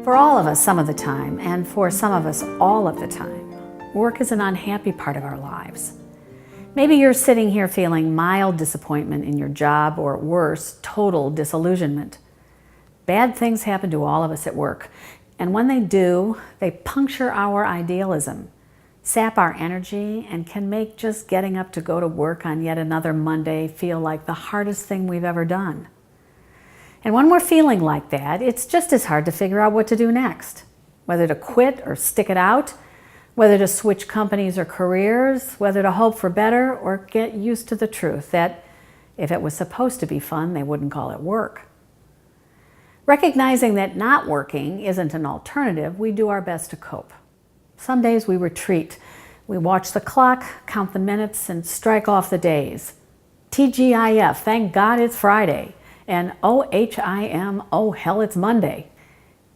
For all of us some of the time, and for some of us all of the time, work is an unhappy part of our lives. Maybe you're sitting here feeling mild disappointment in your job, or worse, total disillusionment. Bad things happen to all of us at work, and when they do, they puncture our idealism, sap our energy, and can make just getting up to go to work on yet another Monday feel like the hardest thing we've ever done. And when we're feeling like that, it's just as hard to figure out what to do next, whether to quit or stick it out, whether to switch companies or careers, whether to hope for better or get used to the truth that if it was supposed to be fun, they wouldn't call it work. Recognizing that not working isn't an alternative, we do our best to cope. Some days we retreat. We watch the clock, count the minutes, and strike off the days. TGIF, thank God it's Friday. And OHIM, oh hell, it's Monday.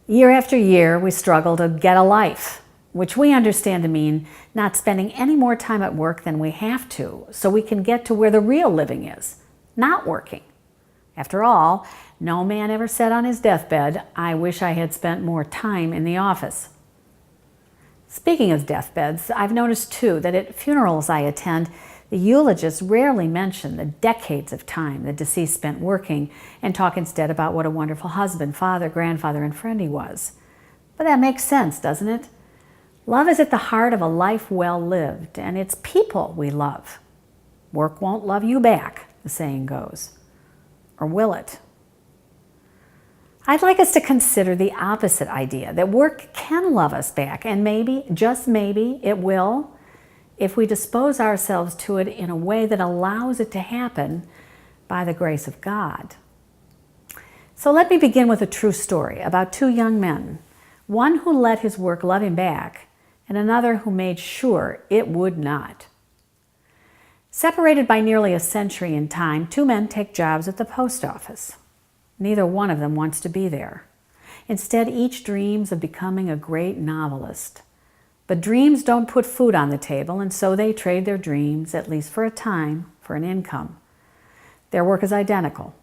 Year after year, we struggle to get a life, which we understand to mean not spending any more time at work than we have to, so we can get to where the real living is, not working. After all, no man ever said on his deathbed, "I wish I had spent more time in the office." Speaking of deathbeds, I've noticed too that at funerals I attend, the eulogists rarely mention the decades of time the deceased spent working and talk instead about what a wonderful husband, father, grandfather, and friend he was. But that makes sense, doesn't it? Love is at the heart of a life well lived, and it's people we love. Work won't love you back, the saying goes. Or will it? I'd like us to consider the opposite idea, that work can love us back, and maybe, just maybe, it will, if we dispose ourselves to it in a way that allows it to happen by the grace of God. So let me begin with a true story about two young men, one who let his work love him back, and another who made sure it would not. Separated by nearly a century in time, two men take jobs at the post office. Neither one of them wants to be there. Instead, each dreams of becoming a great novelist. But dreams don't put food on the table, and so they trade their dreams, at least for a time, for an income. Their work is identical: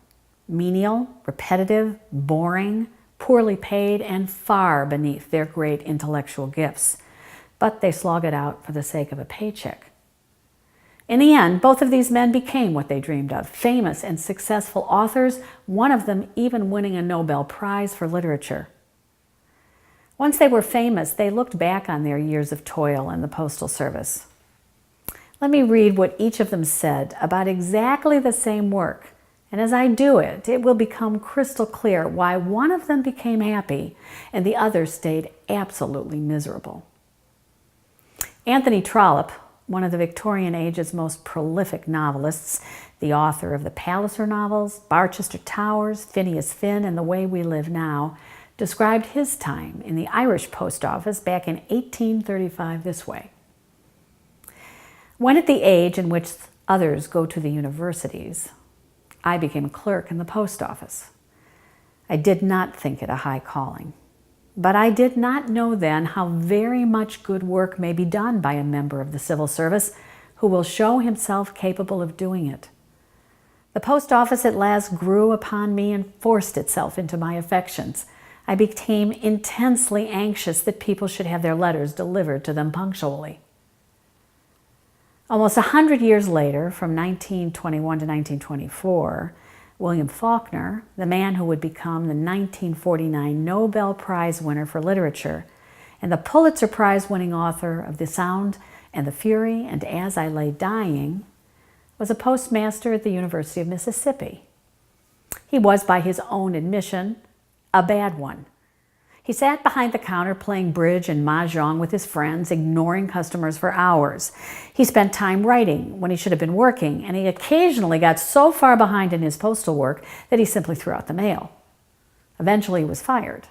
menial, repetitive, boring, poorly paid, and far beneath their great intellectual gifts. But they slog it out for the sake of a paycheck. In the end, both of these men became what they dreamed of: famous and successful authors, one of them even winning a Nobel Prize for literature. Once they were famous, they looked back on their years of toil in the Postal Service. Let me read what each of them said about exactly the same work, and as I do it, it will become crystal clear why one of them became happy and the other stayed absolutely miserable. Anthony Trollope, one of the Victorian age's most prolific novelists, the author of the Palliser novels, Barchester Towers, Phineas Finn, and The Way We Live Now, described his time in the Irish post office back in 1835 this way: "When at the age in which others go to the universities, I became a clerk in the post office. I did not think it a high calling, but I did not know then how very much good work may be done by a member of the civil service who will show himself capable of doing it. The post office at last grew upon me and forced itself into my affections. I became intensely anxious that people should have their letters delivered to them punctually." Almost 100 years later, from 1921 to 1924, William Faulkner, the man who would become the 1949 Nobel Prize winner for literature and the Pulitzer Prize-winning author of The Sound and the Fury and As I Lay Dying, was a postmaster at the University of Mississippi. He was, by his own admission, a bad one. He sat behind the counter playing bridge and mahjong with his friends, ignoring customers for hours. He spent time writing when he should have been working, and he occasionally got so far behind in his postal work that he simply threw out the mail. Eventually, he was fired.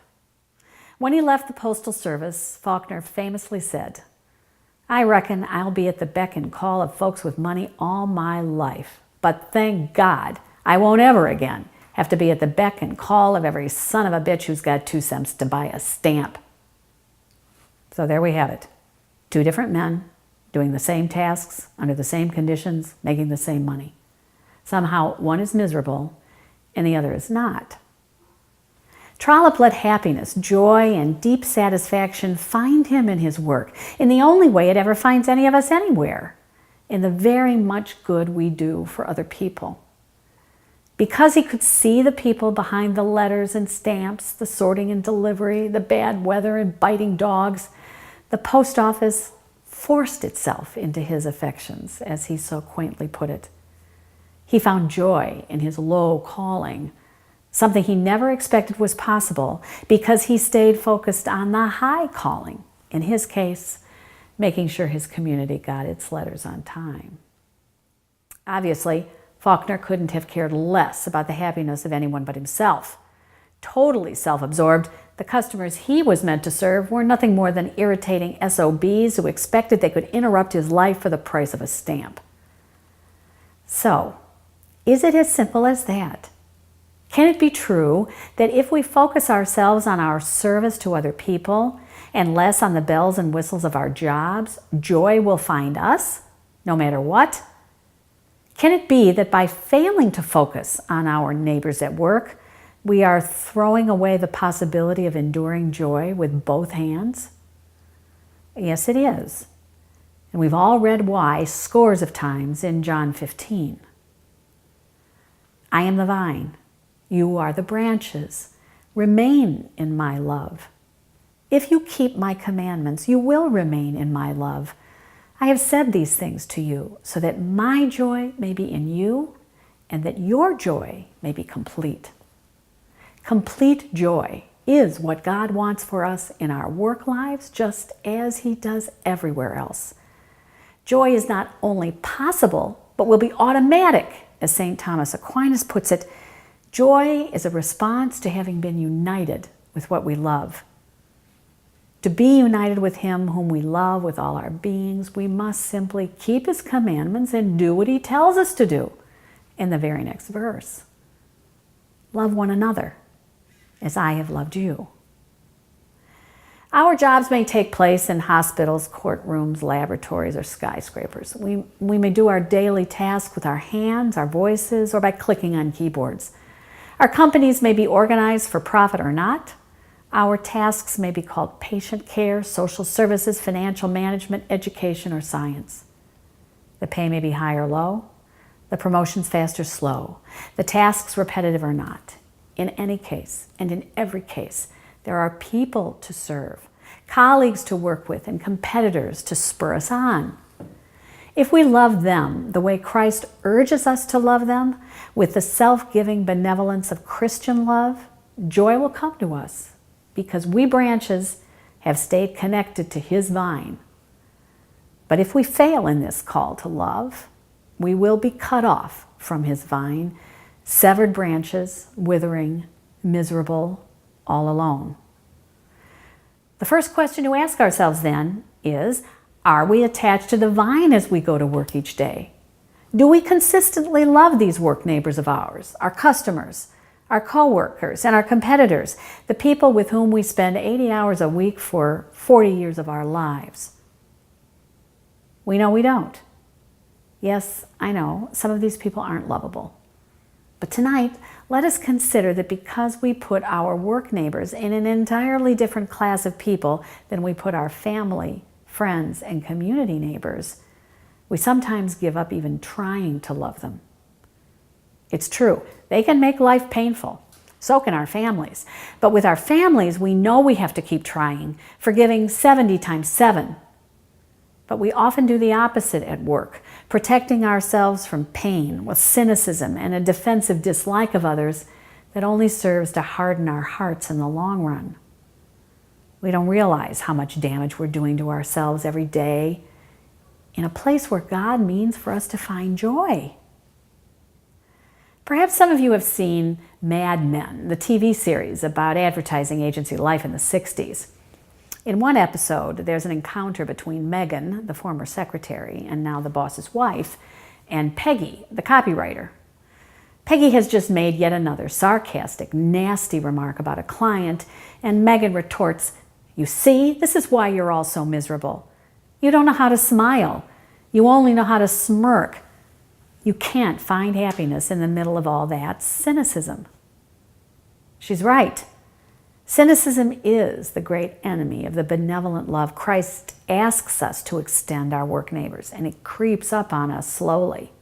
When he left the Postal Service, Faulkner famously said, "I reckon I'll be at the beck and call of folks with money all my life, but thank God I won't ever again have to be at the beck and call of every son of a bitch who's got 2 cents to buy a stamp." So there we have it. Two different men doing the same tasks, under the same conditions, making the same money. Somehow one is miserable and the other is not. Trollope let happiness, joy, and deep satisfaction find him in his work, in the only way it ever finds any of us anywhere, in the very much good we do for other people. Because he could see the people behind the letters and stamps, the sorting and delivery, the bad weather and biting dogs, the post office forced itself into his affections, as he so quaintly put it. He found joy in his low calling, something he never expected was possible because he stayed focused on the high calling, in his case, making sure his community got its letters on time. Obviously, Faulkner couldn't have cared less about the happiness of anyone but himself. Totally self-absorbed, the customers he was meant to serve were nothing more than irritating SOBs who expected they could interrupt his life for the price of a stamp. So, is it as simple as that? Can it be true that if we focus ourselves on our service to other people and less on the bells and whistles of our jobs, joy will find us, no matter what? Can it be that by failing to focus on our neighbors at work, we are throwing away the possibility of enduring joy with both hands? Yes, it is. And we've all read why scores of times in John 15. I am the vine. You are the branches. Remain in my love. If you keep my commandments, you will remain in my love. I have said these things to you so that my joy may be in you and that your joy may be complete. Complete joy is what God wants for us in our work lives, just as he does everywhere else. Joy is not only possible, but will be automatic, as St. Thomas Aquinas puts it. Joy is a response to having been united with what we love. To be united with him whom we love with all our beings, we must simply keep his commandments and do what he tells us to do in the very next verse. Love one another as I have loved you. Our jobs may take place in hospitals, courtrooms, laboratories, or skyscrapers. We may do our daily tasks with our hands, our voices, or by clicking on keyboards. Our companies may be organized for profit or not. Our tasks may be called patient care, social services, financial management, education, or science. The pay may be high or low, the promotions fast or slow, the tasks repetitive or not. In any case, and in every case, there are people to serve, colleagues to work with, and competitors to spur us on. If we love them the way Christ urges us to love them, with the self-giving benevolence of Christian love, joy will come to us because we branches have stayed connected to his vine. But if we fail in this call to love, we will be cut off from his vine, severed branches, withering, miserable, all alone. The first question to ask ourselves then is, are we attached to the vine as we go to work each day? Do we consistently love these work neighbors of ours, our customers, our co-workers, and our competitors, the people with whom we spend 80 hours a week for 40 years of our lives? We know we don't. Yes, I know, some of these people aren't lovable. But tonight, let us consider that because we put our work neighbors in an entirely different class of people than we put our family, friends, and community neighbors, we sometimes give up even trying to love them. It's true, they can make life painful. So can our families. But with our families, we know we have to keep trying, forgiving 70 times 7. But we often do the opposite at work, protecting ourselves from pain with cynicism and a defensive dislike of others that only serves to harden our hearts in the long run. We don't realize how much damage we're doing to ourselves every day in a place where God means for us to find joy. Perhaps some of you have seen Mad Men, the TV series about advertising agency life in the 60s. In one episode, there's an encounter between Megan, the former secretary and now the boss's wife, and Peggy, the copywriter. Peggy has just made yet another sarcastic, nasty remark about a client, and Megan retorts, "You see, this is why you're all so miserable. You don't know how to smile. You only know how to smirk. You can't find happiness in the middle of all that cynicism." She's right. Cynicism is the great enemy of the benevolent love Christ asks us to extend our work neighbors, and it creeps up on us slowly.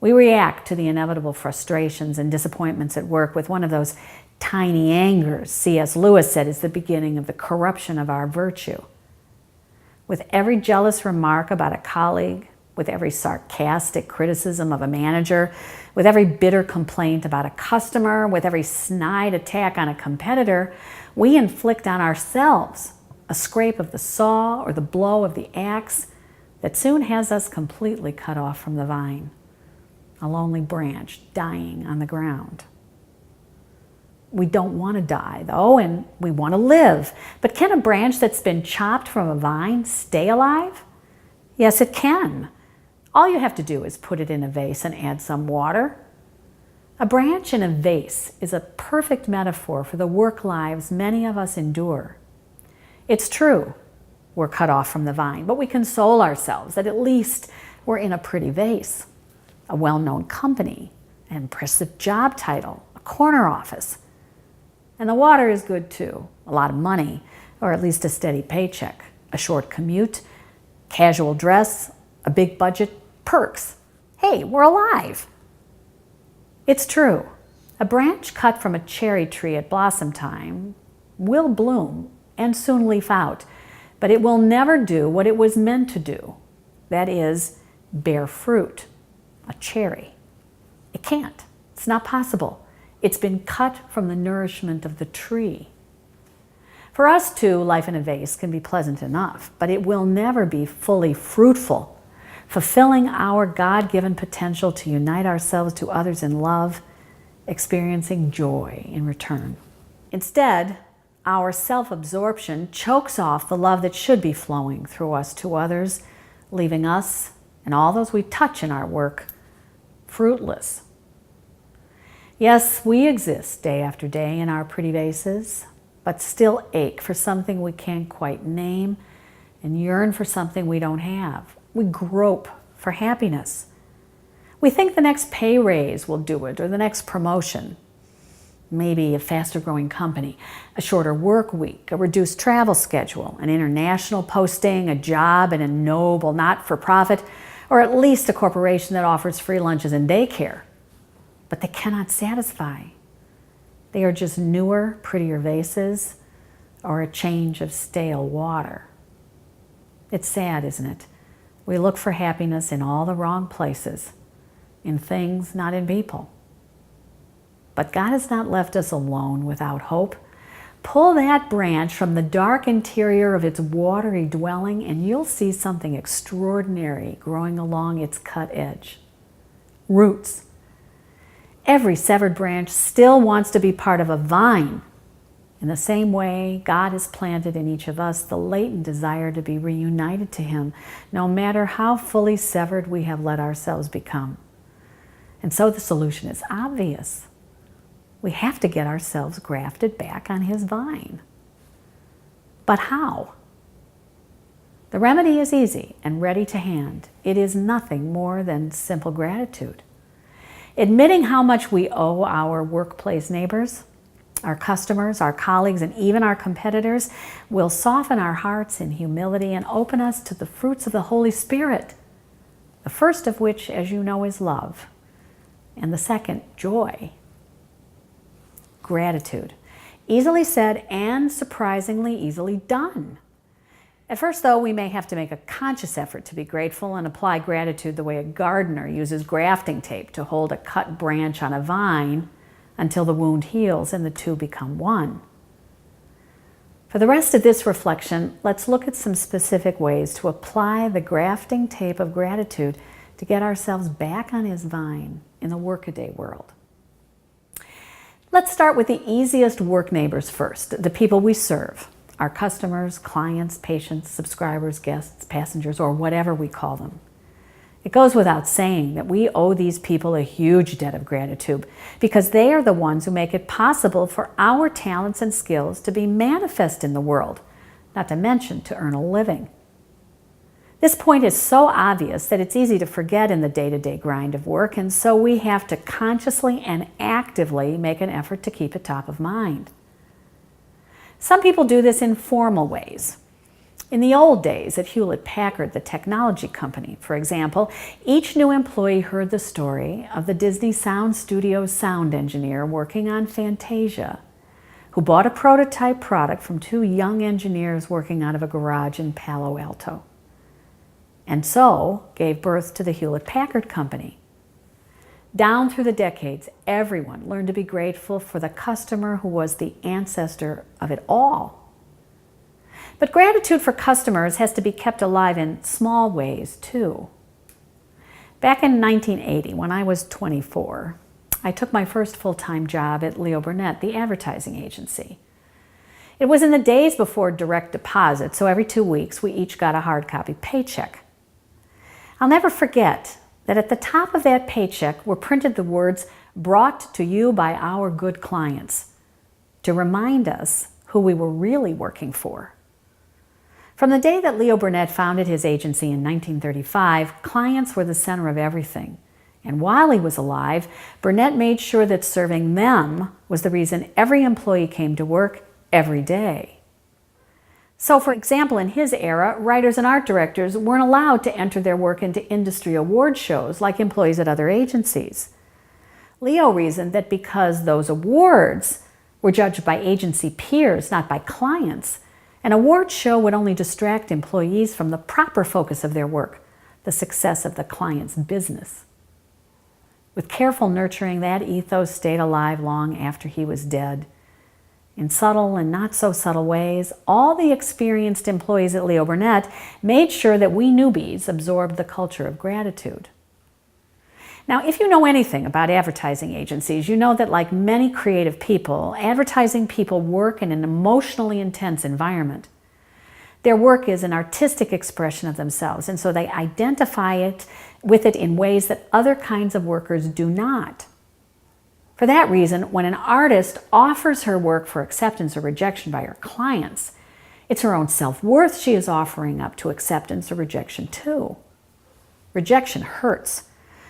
We react to the inevitable frustrations and disappointments at work with one of those tiny angers C.S. Lewis said is the beginning of the corruption of our virtue. With every jealous remark about a colleague, with every sarcastic criticism of a manager, with every bitter complaint about a customer, with every snide attack on a competitor, we inflict on ourselves a scrape of the saw or the blow of the axe that soon has us completely cut off from the vine, a lonely branch dying on the ground. We don't want to die, though, and we want to live. But can a branch that's been chopped from a vine stay alive? Yes, it can. All you have to do is put it in a vase and add some water. A branch in a vase is a perfect metaphor for the work lives many of us endure. It's true, we're cut off from the vine, but we console ourselves that at least we're in a pretty vase, a well-known company, an impressive job title, a corner office. And the water is good too, a lot of money, or at least a steady paycheck, a short commute, casual dress, a big budget, perks. Hey, we're alive. It's true. A branch cut from a cherry tree at blossom time will bloom and soon leaf out, but it will never do what it was meant to do. That is, bear fruit, a cherry. It can't. It's not possible. It's been cut from the nourishment of the tree. For us too, life in a vase can be pleasant enough, but it will never be fully fruitful, fulfilling our God-given potential to unite ourselves to others in love, experiencing joy in return. Instead, our self-absorption chokes off the love that should be flowing through us to others, leaving us and all those we touch in our work fruitless. Yes, we exist day after day in our pretty vases, but still ache for something we can't quite name and yearn for something we don't have. We grope for happiness. We think the next pay raise will do it, or the next promotion. Maybe a faster growing company, a shorter work week, a reduced travel schedule, an international posting, a job in a noble not-for-profit, or at least a corporation that offers free lunches and daycare. But they cannot satisfy. They are just newer, prettier vases, or a change of stale water. It's sad, isn't it? We look for happiness in all the wrong places, in things, not in people. But God has not left us alone without hope. Pull that branch from the dark interior of its watery dwelling, and you'll see something extraordinary growing along its cut edge. Roots. Every severed branch still wants to be part of a vine. In the same way, God has planted in each of us the latent desire to be reunited to Him, no matter how fully severed we have let ourselves become. And so the solution is obvious. We have to get ourselves grafted back on His vine. But how? The remedy is easy and ready to hand. It is nothing more than simple gratitude. Admitting how much we owe our workplace neighbors, our customers, our colleagues, and even our competitors will soften our hearts in humility and open us to the fruits of the Holy Spirit, the first of which, as you know, is love, and the second, joy. Gratitude. Easily said and surprisingly easily done. At first, though, we may have to make a conscious effort to be grateful and apply gratitude the way a gardener uses grafting tape to hold a cut branch on a vine until the wound heals and the two become one. For the rest of this reflection, let's look at some specific ways to apply the grafting tape of gratitude to get ourselves back on His vine in the workaday world. Let's start with the easiest work neighbors first, the people we serve, our customers, clients, patients, subscribers, guests, passengers, or whatever we call them. It goes without saying that we owe these people a huge debt of gratitude because they are the ones who make it possible for our talents and skills to be manifest in the world, not to mention to earn a living. This point is so obvious that it's easy to forget in the day-to-day grind of work, and so we have to consciously and actively make an effort to keep it top of mind. Some people do this in formal ways. In the old days at Hewlett-Packard, the technology company, for example, each new employee heard the story of the Disney Sound Studios sound engineer working on Fantasia, who bought a prototype product from two young engineers working out of a garage in Palo Alto, and so gave birth to the Hewlett-Packard Company. Down through the decades, everyone learned to be grateful for the customer who was the ancestor of it all. But gratitude for customers has to be kept alive in small ways, too. Back in 1980, when I was 24, I took my first full-time job at Leo Burnett, the advertising agency. It was in the days before direct deposit, so every 2 weeks we each got a hard copy paycheck. I'll never forget that at the top of that paycheck were printed the words, "Brought to you by our good clients," to remind us who we were really working for. From the day that Leo Burnett founded his agency in 1935, clients were the center of everything. And while he was alive, Burnett made sure that serving them was the reason every employee came to work every day. So, for example, in his era, writers and art directors weren't allowed to enter their work into industry award shows like employees at other agencies. Leo reasoned that because those awards were judged by agency peers, not by clients, an award show would only distract employees from the proper focus of their work, the success of the client's business. With careful nurturing, that ethos stayed alive long after he was dead. In subtle and not so subtle ways, all the experienced employees at Leo Burnett made sure that we newbies absorbed the culture of gratitude. Now, if you know anything about advertising agencies, you know that like many creative people, advertising people work in an emotionally intense environment. Their work is an artistic expression of themselves, and so they identify with it in ways that other kinds of workers do not. For that reason, when an artist offers her work for acceptance or rejection by her clients, it's her own self-worth she is offering up to acceptance or rejection too. Rejection hurts,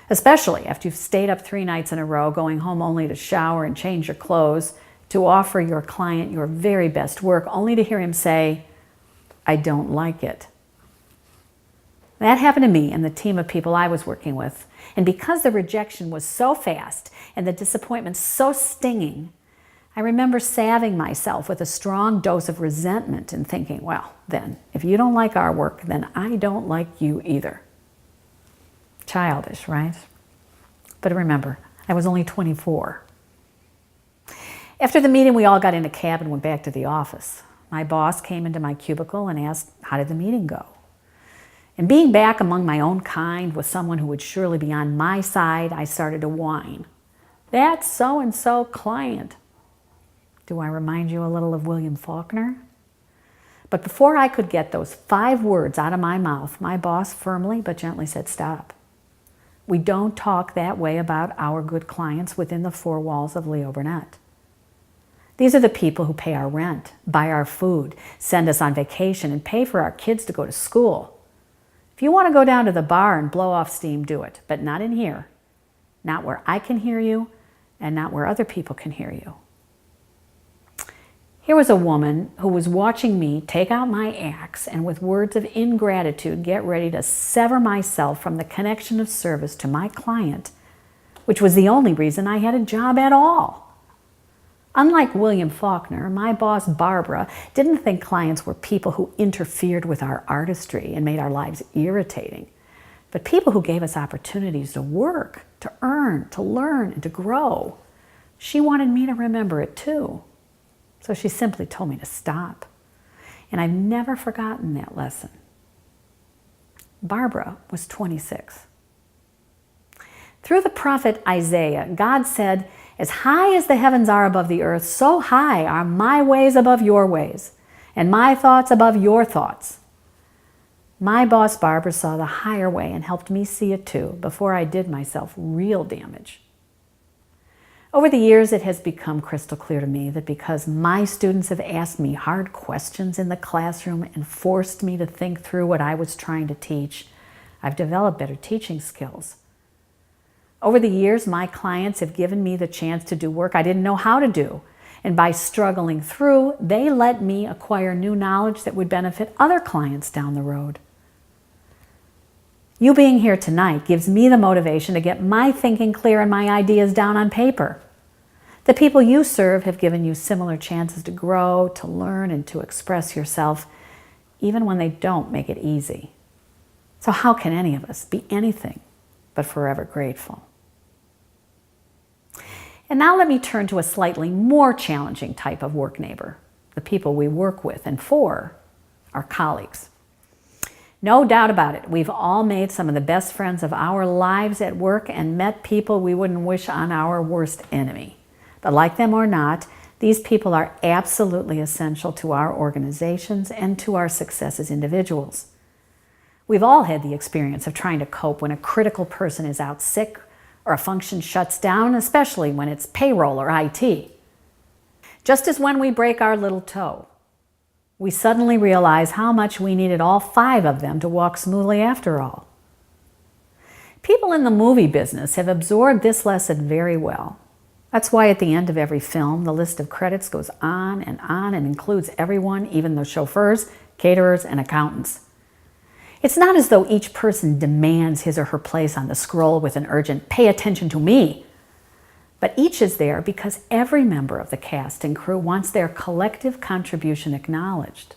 especially after you've stayed up 3 nights in a row, going home only to shower and change your clothes, to offer your client your very best work, only to hear him say, "I don't like it." That happened to me and the team of people I was working with. And because the rejection was so fast and the disappointment so stinging, I remember salving myself with a strong dose of resentment and thinking, well, then, if you don't like our work, then I don't like you either. Childish, right? But remember, I was only 24. After the meeting, we all got in a cab and went back to the office. My boss came into my cubicle and asked, how did the meeting go? And being back among my own kind with someone who would surely be on my side, I started to whine. That's so-and-so client. Do I remind you a little of William Faulkner? But before I could get those 5 words out of my mouth, my boss firmly but gently said, stop. We don't talk that way about our good clients within the 4 walls of Leo Burnett. These are the people who pay our rent, buy our food, send us on vacation, and pay for our kids to go to school. If you want to go down to the bar and blow off steam, do it, but not in here. Not where I can hear you, and not where other people can hear you. Here was a woman who was watching me take out my axe and with words of ingratitude get ready to sever myself from the connection of service to my client, which was the only reason I had a job at all. Unlike William Faulkner, my boss Barbara didn't think clients were people who interfered with our artistry and made our lives irritating, but people who gave us opportunities to work, to earn, to learn, and to grow. She wanted me to remember it too. So she simply told me to stop. And I've never forgotten that lesson. Barbara was 26. Through the prophet Isaiah, God said, as high as the heavens are above the earth, so high are my ways above your ways, and my thoughts above your thoughts. My boss Barbara saw the higher way and helped me see it too before I did myself real damage. Over the years, it has become crystal clear to me that because my students have asked me hard questions in the classroom and forced me to think through what I was trying to teach, I've developed better teaching skills. Over the years, my clients have given me the chance to do work I didn't know how to do, And by struggling through, they let me acquire new knowledge that would benefit other clients down the road. You being here tonight gives me the motivation to get my thinking clear and my ideas down on paper. The people you serve have given you similar chances to grow, to learn, and to express yourself, even when they don't make it easy. So how can any of us be anything but forever grateful? And now let me turn to a slightly more challenging type of work neighbor, the people we work with and for, our colleagues. No doubt about it, we've all made some of the best friends of our lives at work and met people we wouldn't wish on our worst enemy. But like them or not, these people are absolutely essential to our organizations and to our success as individuals. We've all had the experience of trying to cope when a critical person is out sick or a function shuts down, especially when it's payroll or IT. Just as when we break our little toe, we suddenly realize how much we needed all 5 of them to walk smoothly after all. People in the movie business have absorbed this lesson very well. That's why at the end of every film, the list of credits goes on and includes everyone, even the chauffeurs, caterers, and accountants. It's not as though each person demands his or her place on the scroll with an urgent, "Pay attention to me." But each is there because every member of the cast and crew wants their collective contribution acknowledged.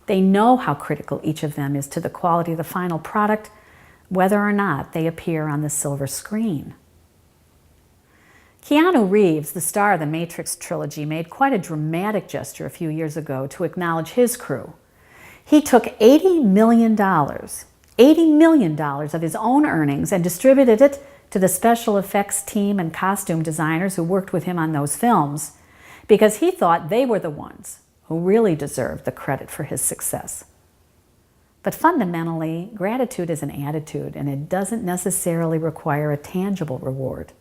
They know how critical each of them is to the quality of the final product, whether or not they appear on the silver screen. Keanu Reeves, the star of the Matrix trilogy, made quite a dramatic gesture a few years ago to acknowledge his crew. He took $80 million of his own earnings and distributed it to the special effects team and costume designers who worked with him on those films because he thought they were the ones who really deserved the credit for his success. But fundamentally, gratitude is an attitude, and it doesn't necessarily require a tangible reward.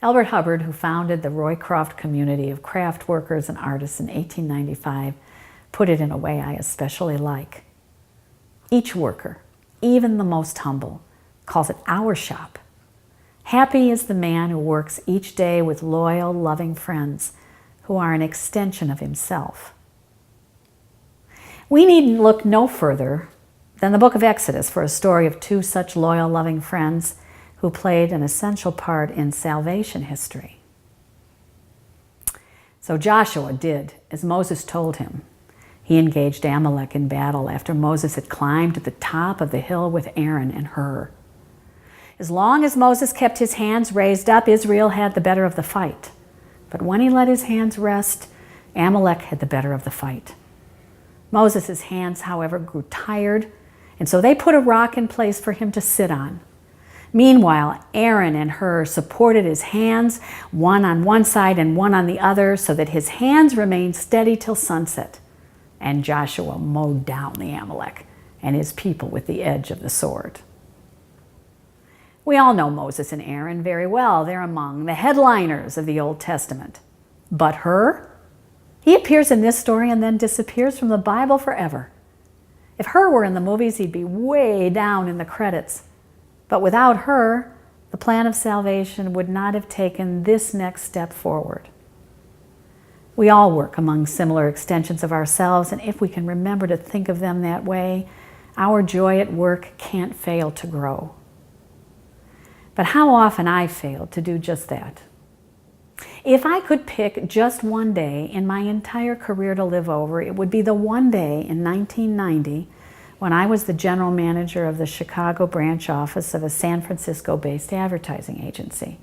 Albert Hubbard, who founded the Roycroft community of craft workers and artists in 1895, put it in a way I especially like. Each worker, even the most humble, calls it our shop. Happy is the man who works each day with loyal, loving friends who are an extension of himself. We need look no further than the book of Exodus for a story of 2 such loyal, loving friends who played an essential part in salvation history. So Joshua did as Moses told him. He engaged Amalek in battle after Moses had climbed to the top of the hill with Aaron and Hur. As long as Moses kept his hands raised up, Israel had the better of the fight. But when he let his hands rest, Amalek had the better of the fight. Moses' hands, however, grew tired, and so they put a rock in place for him to sit on. Meanwhile, Aaron and Hur supported his hands, one on one side and one on the other, so that his hands remained steady till sunset. And Joshua mowed down the Amalek and his people with the edge of the sword. We all know Moses and Aaron very well. They're among the headliners of the Old Testament. But Hur? He appears in this story and then disappears from the Bible forever. If Hur were in the movies, he'd be way down in the credits. But without Hur, the plan of salvation would not have taken this next step forward. We all work among similar extensions of ourselves, and if we can remember to think of them that way, our joy at work can't fail to grow. But how often I failed to do just that. If I could pick just one day in my entire career to live over, it would be the one day in 1990 when I was the general manager of the Chicago branch office of a San Francisco-based advertising agency.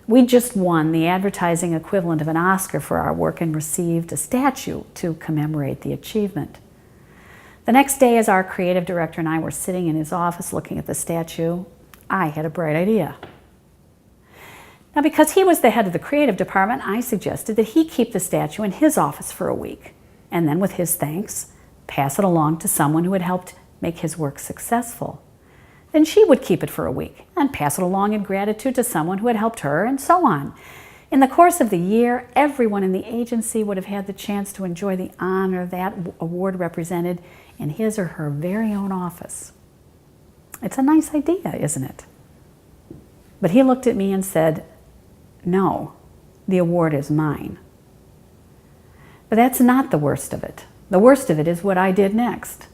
We just won the advertising equivalent of an Oscar for our work and received a statue to commemorate the achievement. The next day, as our creative director and I were sitting in his office looking at the statue, I had a bright idea. Now, because he was the head of the creative department, I suggested that he keep the statue in his office for a week, and then with his thanks, pass it along to someone who had helped make his work successful. Then she would keep it for a week and pass it along in gratitude to someone who had helped her, and so on. In the course of the year, everyone in the agency would have had the chance to enjoy the honor that award represented in his or her very own office. It's a nice idea, isn't it? But he looked at me and said, "No, the award is mine." But that's not the worst of it. The worst of it is what I did next,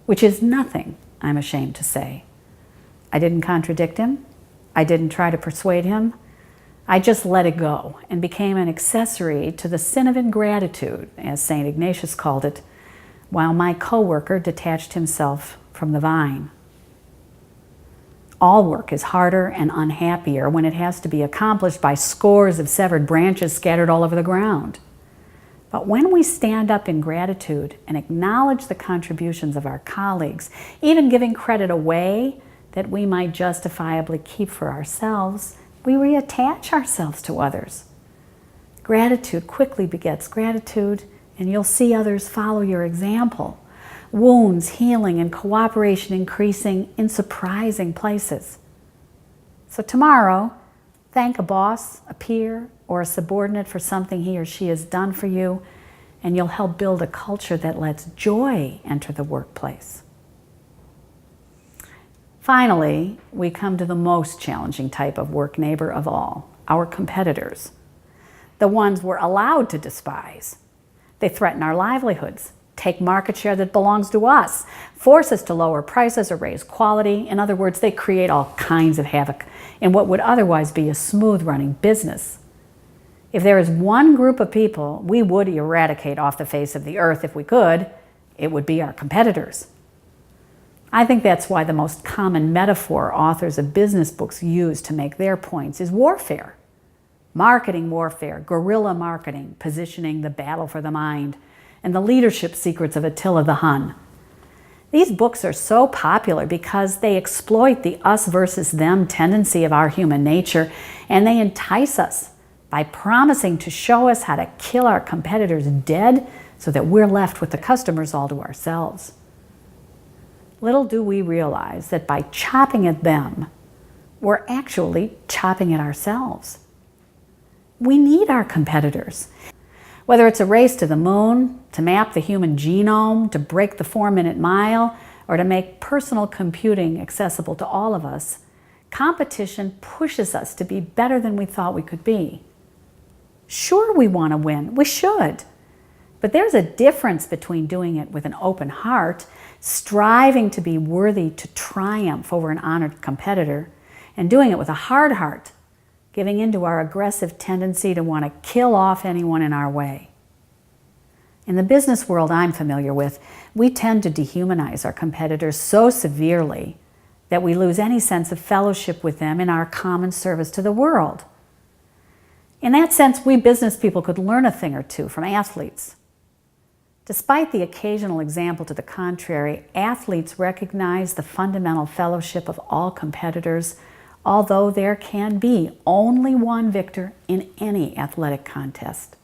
which is nothing, I'm ashamed to say. I didn't contradict him. I didn't try to persuade him. I just let it go and became an accessory to the sin of ingratitude, as St. Ignatius called it, while my co-worker detached himself from the vine. All work is harder and unhappier when it has to be accomplished by scores of severed branches scattered all over the ground. But when we stand up in gratitude and acknowledge the contributions of our colleagues, even giving credit away that we might justifiably keep for ourselves, we reattach ourselves to others. Gratitude quickly begets gratitude, and you'll see others follow your example. Wounds healing and cooperation increasing in surprising places. So tomorrow, thank a boss, a peer, or a subordinate for something he or she has done for you, and you'll help build a culture that lets joy enter the workplace. Finally, we come to the most challenging type of work neighbor of all, our competitors. The ones we're allowed to despise. They threaten our livelihoods, take market share that belongs to us, force us to lower prices or raise quality. In other words, they create all kinds of havoc in what would otherwise be a smooth-running business. If there is one group of people we would eradicate off the face of the earth if we could, it would be our competitors. I think that's why the most common metaphor authors of business books use to make their points is warfare. Marketing warfare, guerrilla marketing, positioning, the battle for the mind, and the leadership secrets of Attila the Hun. These books are so popular because they exploit the us versus them tendency of our human nature, and they entice us by promising to show us how to kill our competitors dead so that we're left with the customers all to ourselves. Little do we realize that by chopping at them, we're actually chopping at ourselves. We need our competitors. Whether it's a race to the moon, to map the human genome, to break the 4-minute mile, or to make personal computing accessible to all of us, competition pushes us to be better than we thought we could be. Sure, we want to win. We should. But there's a difference between doing it with an open heart, striving to be worthy to triumph over an honored competitor, and doing it with a hard heart, giving in to our aggressive tendency to want to kill off anyone in our way. In the business world I'm familiar with, we tend to dehumanize our competitors so severely that we lose any sense of fellowship with them in our common service to the world. In that sense, we business people could learn a thing or two from athletes. Despite the occasional example to the contrary, athletes recognize the fundamental fellowship of all competitors, although there can be only one victor in any athletic contest.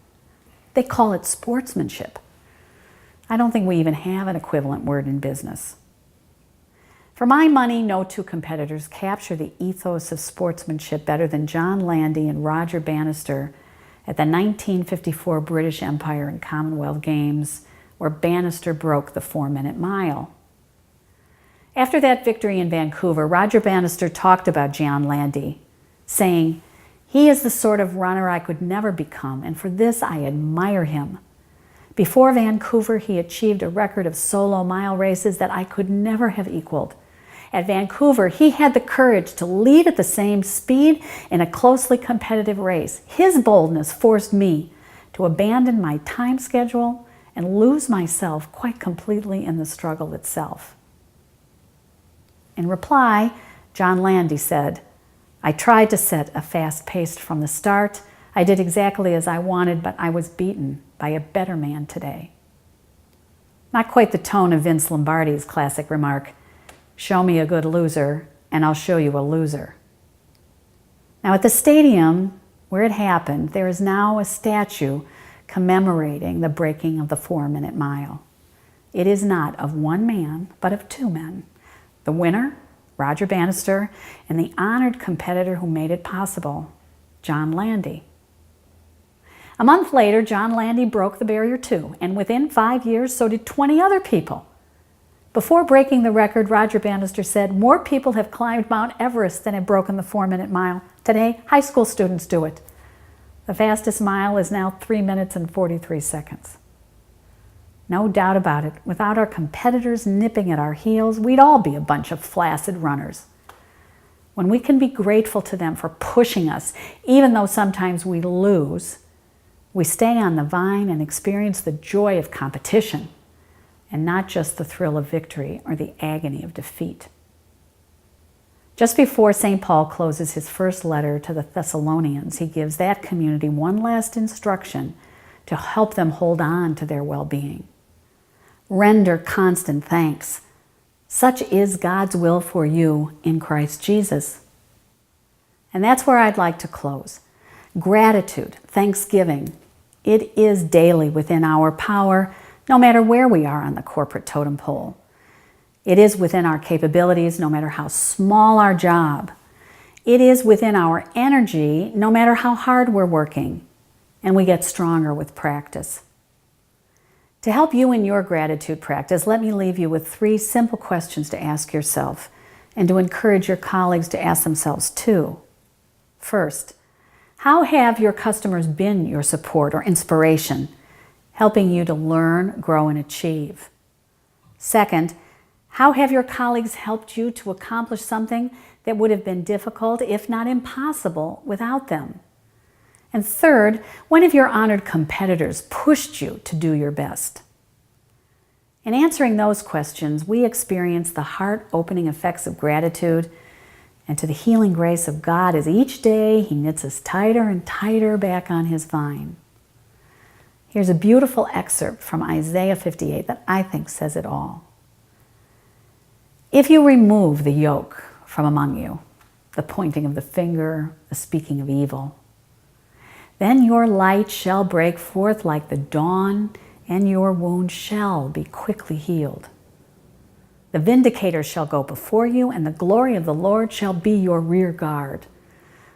They call it sportsmanship. I don't think we even have an equivalent word in business. For my money, no two competitors capture the ethos of sportsmanship better than John Landy and Roger Bannister at the 1954 British Empire and Commonwealth Games, where Bannister broke the 4-minute mile. After that victory in Vancouver, Roger Bannister talked about John Landy, saying, "He is the sort of runner I could never become, and for this I admire him. Before Vancouver, he achieved a record of solo mile races that I could never have equaled. At Vancouver, he had the courage to lead at the same speed in a closely competitive race. His boldness forced me to abandon my time schedule and lose myself quite completely in the struggle itself." In reply, John Landy said, "I tried to set a fast pace from the start. I did exactly as I wanted, but I was beaten by a better man today." Not quite the tone of Vince Lombardi's classic remark, "Show me a good loser, and I'll show you a loser." Now at the stadium where it happened, there is now a statue commemorating the breaking of the 4-minute mile. It is not of one man, but of two men. The winner, Roger Bannister, and the honored competitor who made it possible, John Landy. A month later, John Landy broke the barrier too, and within 5 years, so did 20 other people. Before breaking the record, Roger Bannister said, "More people have climbed Mount Everest than have broken the 4-minute mile. Today, high school students do it. The fastest mile is now 3 minutes and 43 seconds. No doubt about it, without our competitors nipping at our heels, we'd all be a bunch of flaccid runners. When we can be grateful to them for pushing us, even though sometimes we lose, we stay on the vine and experience the joy of competition and not just the thrill of victory or the agony of defeat. Just before St. Paul closes his first letter to the Thessalonians, he gives that community one last instruction to help them hold on to their well-being. Render constant thanks. Such is God's will for you in Christ Jesus. And that's where I'd like to close. Gratitude, thanksgiving, it is daily within our power, no matter where we are on the corporate totem pole. It is within our capabilities, no matter how small our job. It is within our energy, no matter how hard we're working. And we get stronger with practice. To help you in your gratitude practice, let me leave you with 3 simple questions to ask yourself and to encourage your colleagues to ask themselves too. First, how have your customers been your support or inspiration, helping you to learn, grow, and achieve? Second, how have your colleagues helped you to accomplish something that would have been difficult, if not impossible, without them? And third, when have your honored competitors pushed you to do your best? In answering those questions, we experience the heart-opening effects of gratitude and to the healing grace of God as each day He knits us tighter and tighter back on His vine. Here's a beautiful excerpt from Isaiah 58 that I think says it all. If you remove the yoke from among you, the pointing of the finger, the speaking of evil, then your light shall break forth like the dawn, and your wound shall be quickly healed. The vindicator shall go before you, and the glory of the Lord shall be your rear guard.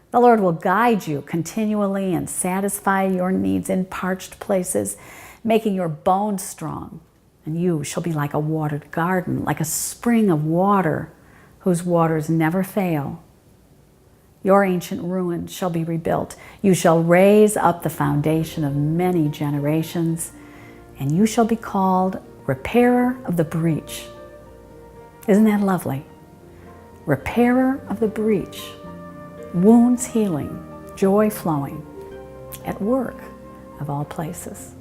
The Lord will guide you continually and satisfy your needs in parched places, making your bones strong. And you shall be like a watered garden, like a spring of water, whose waters never fail. Your ancient ruins shall be rebuilt. You shall raise up the foundation of many generations, and you shall be called repairer of the breach. Isn't that lovely? Repairer of the breach. Wounds healing, joy flowing, at work of all places.